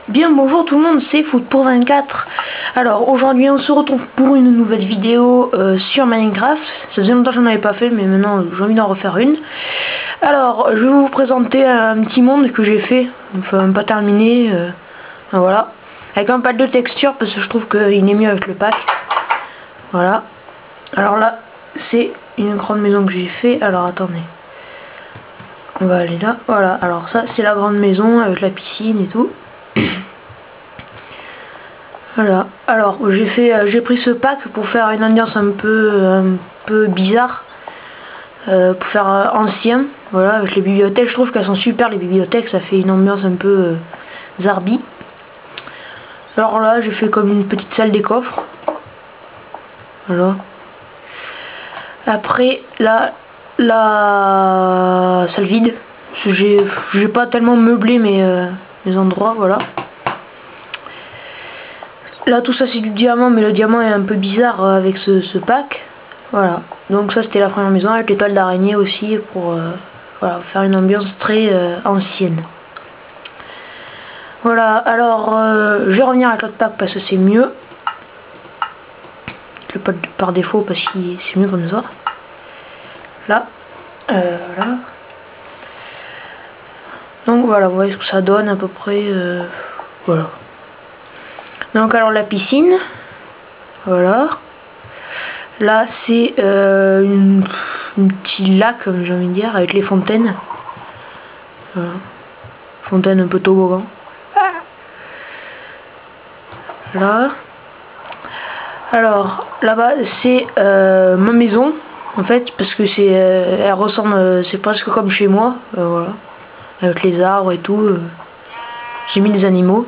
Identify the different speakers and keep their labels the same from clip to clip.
Speaker 1: Bien, bonjour tout le monde, c'est Foot pour 24. Alors aujourd'hui on se retrouve pour une nouvelle vidéo sur Minecraft. Ça faisait longtemps que j'en avais pas fait, mais maintenant j'ai envie d'en refaire une. Alors je vais vous présenter un petit monde que j'ai fait, enfin pas terminé, voilà. Avec un pack de textures parce que je trouve qu'il est mieux avec le pack. Voilà. Alors là c'est une grande maison que j'ai fait. Alors attendez. On va aller là, voilà. Alors ça c'est la grande maison avec la piscine et tout. Voilà, alors j'ai pris ce pack pour faire une ambiance un peu bizarre, pour faire ancien, voilà, avec les bibliothèques. Je trouve qu'elles sont super, les bibliothèques, ça fait une ambiance un peu zarbi. Alors là j'ai fait comme une petite salle des coffres, voilà. Après là, la salle vide, j'ai pas tellement meublé mes endroits, voilà. Là tout ça c'est du diamant, mais le diamant est un peu bizarre avec ce pack. Voilà, donc ça c'était la première maison avec les toiles d'araignée aussi pour voilà, faire une ambiance très ancienne. Voilà, alors je vais revenir avec l'autre pack parce que c'est mieux. Le pack par défaut parce que c'est mieux comme ça. Là, voilà. Donc voilà, vous voyez ce que ça donne à peu près. Voilà. Donc alors la piscine, voilà. Là c'est un petit lac, comme j'ai envie de dire, avec les fontaines. Voilà. Fontaine un peu toboggan. Là. Alors là-bas c'est ma maison en fait, parce que c'est elle ressemble, c'est presque comme chez moi, voilà. Avec les arbres et tout. J'ai mis des animaux.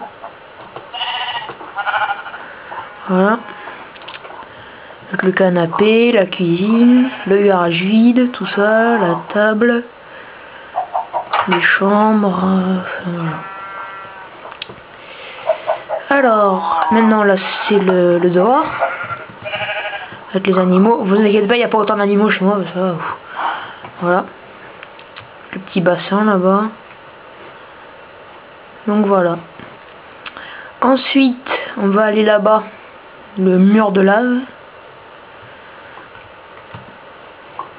Speaker 1: Voilà. Avec le canapé, la cuisine, le garage vide, tout ça, la table, les chambres, voilà. Alors, maintenant là c'est le dehors, avec les animaux. Vous inquiétez pas, il n'y a pas autant d'animaux chez moi, ça. Voilà. Le petit bassin là-bas. Donc voilà. Ensuite, on va aller là-bas. Le mur de lave.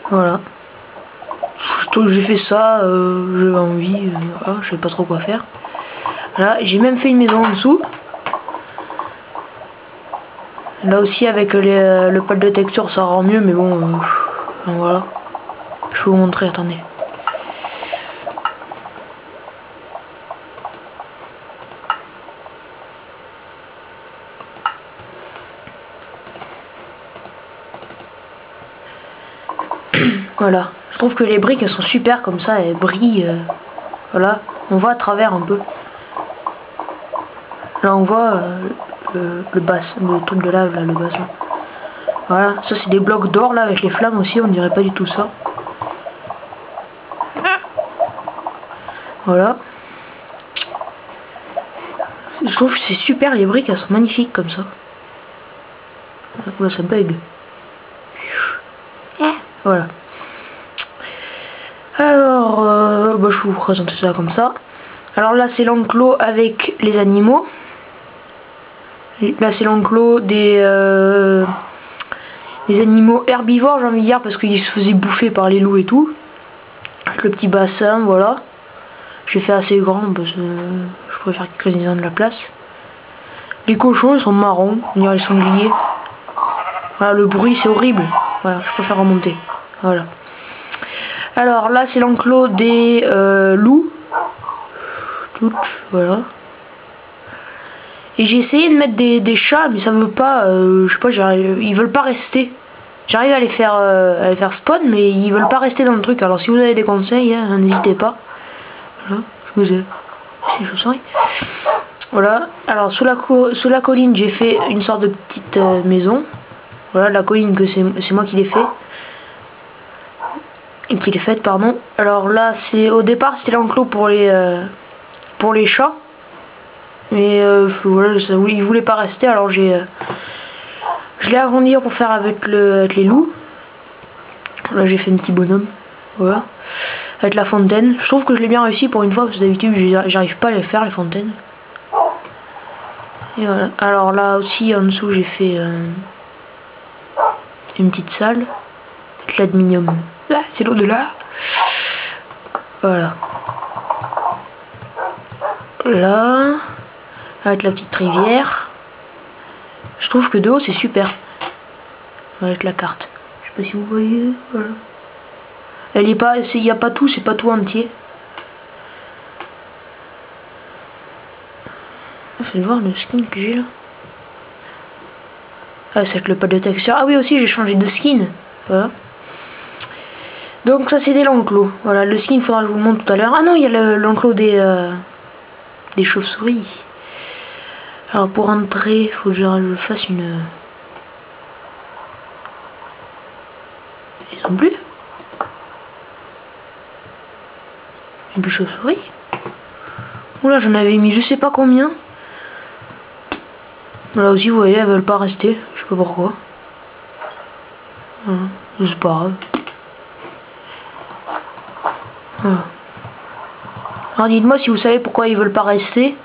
Speaker 1: Voilà. J'ai fait ça, j'avais envie, voilà, je sais pas trop quoi faire. Là, j'ai même fait une maison en dessous. Là aussi avec le pack de texture ça rend mieux, mais bon, voilà. Je vais vous montrer, attendez. Voilà, je trouve que les briques elles sont super comme ça, elles brillent, voilà, on voit à travers un peu. Là on voit le bassin, le truc de lave là, le bassin. Voilà, ça c'est des blocs d'or là avec les flammes aussi, on dirait pas du tout ça. Voilà. Je trouve que c'est super, les briques elles sont magnifiques comme ça. Là ça bug. Voilà. Alors, je vais vous présenter ça comme ça. Alors là c'est l'enclos avec les animaux. Là c'est l'enclos des animaux herbivores, j'ai envie de dire, parce qu'ils se faisaient bouffer par les loups et tout. Avec le petit bassin, voilà. J'ai fait assez grand parce que je préfère qu'ils aient de la place. Les cochons ils sont marrons, on dirait les sangliers. Voilà, le bruit c'est horrible. Voilà, je préfère remonter. Voilà. Alors là c'est l'enclos des loups. Toutes, voilà. Et j'ai essayé de mettre des chats, mais ça veut pas, je sais pas, ils veulent pas rester. J'arrive à les faire spawn, mais ils veulent pas rester dans le truc. Alors si vous avez des conseils, hein, n'hésitez pas. Voilà, je vous ai... Si je vous souris. Voilà, alors sous la colline, j'ai fait une sorte de petite maison. Voilà, la colline que c'est moi qui l'ai fait. Et qui l'ai faite, pardon. Alors là, au départ, c'était l'enclos pour les chats. Mais voilà, ils voulaient pas rester, alors je l'ai agrandi pour faire avec les loups. Là j'ai fait un petit bonhomme, voilà, avec la fontaine. Je trouve que je l'ai bien réussi pour une fois, parce que d'habitude j'arrive pas à les faire, les fontaines. Et voilà. Alors là aussi en dessous j'ai fait une petite salle avec l'adminium. Là c'est l'au-delà. Voilà. Là avec la petite rivière. Je trouve que de haut c'est super. Avec la carte. Je sais pas si vous voyez. Voilà. Elle est pas. Il n'y a pas tout, c'est pas tout entier. Faites voir le skin que j'ai là. Ah, c'est avec le pad de texture. Ah oui, aussi j'ai changé de skin. Voilà. Donc ça c'est des l'enclos. Voilà, le skin il faudra que je vous le montre tout à l'heure. Ah non, il y a l'enclos des chauves-souris. Alors pour entrer, il faut que je fasse une... Ils sont plus. Une plus chauve-souris. Oula, j'en avais mis je sais pas combien. Là aussi, vous voyez, elles veulent pas rester. Je sais pas pourquoi. Voilà. C'est pas grave. Voilà. Alors dites-moi si vous savez pourquoi ils veulent pas rester.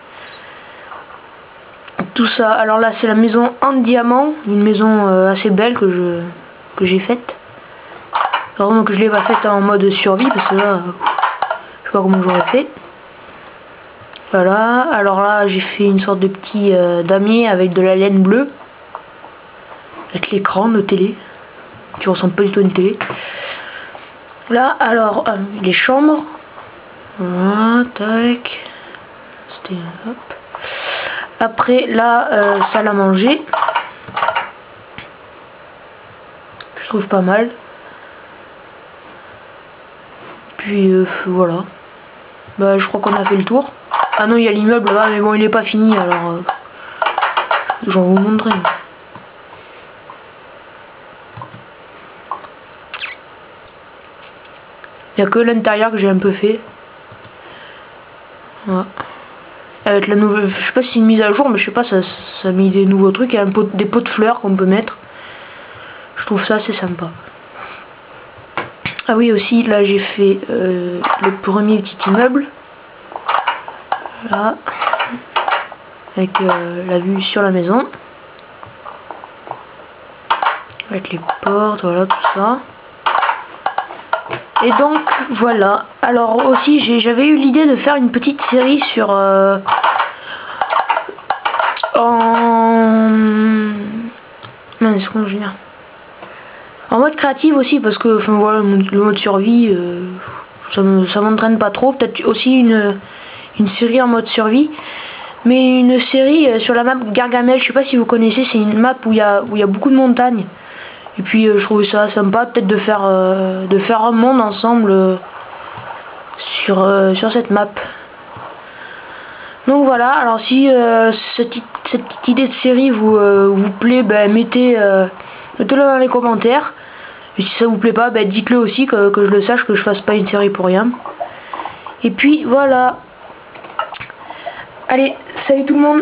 Speaker 1: Tout ça. Alors là, c'est la maison en diamant. Une maison assez belle que j'ai faite. Heureusement que je l'ai pas faite en mode survie parce que là, je sais pas comment j'aurais fait. Voilà, alors là j'ai fait une sorte de petit damier avec de la laine bleue. Avec l'écran de télé. Qui ressemble pas du tout à une télé. Là, alors, les chambres. Voilà, tac. C'était hop. Après, là, salle à manger. Je trouve pas mal. Puis, voilà. Bah, je crois qu'on a fait le tour. Ah non, il y a l'immeuble là, mais bon, il est pas fini, alors j'en vous montrerai. Il n'y a que l'intérieur que j'ai un peu fait. Voilà. Avec la nouvelle, je sais pas si c'est une mise à jour, mais je sais pas, ça a mis des nouveaux trucs. Il y a des pots de fleurs qu'on peut mettre. Je trouve ça assez sympa. Ah oui, aussi, là j'ai fait le premier petit immeuble. Là, avec la vue sur la maison, avec les portes, voilà, tout ça. Et donc voilà. Alors aussi j'avais eu l'idée de faire une petite série sur en mode créatif aussi, parce que enfin voilà, le mode survie ça m'entraîne pas trop. Peut-être aussi une série en mode survie, mais une série sur la map Gargamel. Je sais pas si vous connaissez, c'est une map où il y a beaucoup de montagnes. Et puis je trouvais ça sympa peut-être de faire un monde ensemble sur cette map. Donc voilà, alors si cette petite idée de série vous plaît, ben, mettez-le dans les commentaires. Et si ça vous plaît pas, ben, dites-le aussi, que je le sache, que je fasse pas une série pour rien. Et puis voilà. Allez, salut tout le monde.